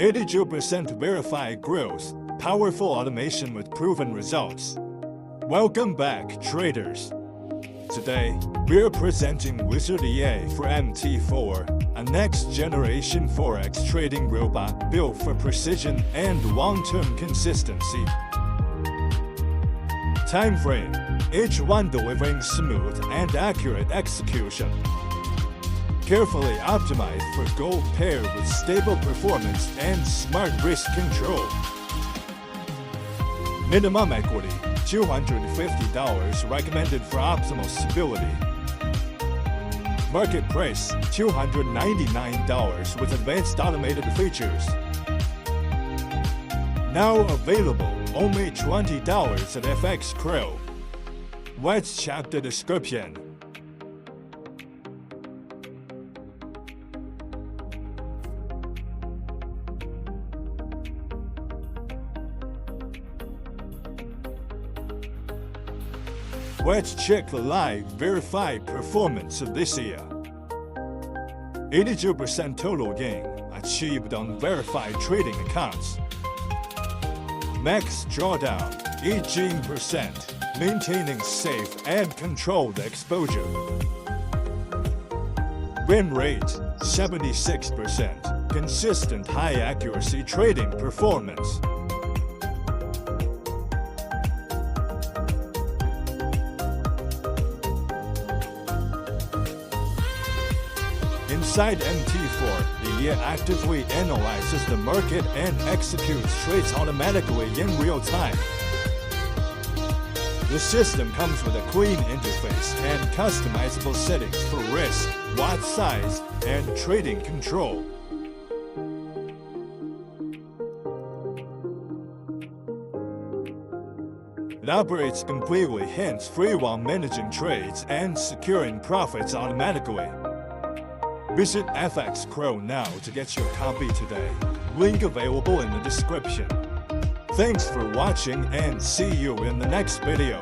82% verified growth, powerful automation with proven results. Welcome back, traders. Today, we're presenting Lizard EA for MT4, a next-generation Forex trading robot built for precision and long-term consistency. Timeframe: each one delivering smooth and accurate execution. Carefully optimized for gold paired with stable performance and smart risk control. Minimum equity: $250 recommended for optimal stability. Market price: $299 with advanced automated features. Now available only $20 at FX Crow. Let's check the description. Let's check the live verified performance of this year. 82% total gain achieved on verified trading accounts. Max drawdown 18%, maintaining safe and controlled exposure. Win rate 76%, consistent high accuracy trading performance. Inside MT4, the EA actively analyzes the market and executes trades automatically in real time. The system comes with a clean interface and customizable settings for risk, lot size, and trading control. It operates completely hands-free while managing trades and securing profits automatically. Visit FX Crow now to get your copy today. Link available in the description. Thanks for watching and see you in the next video.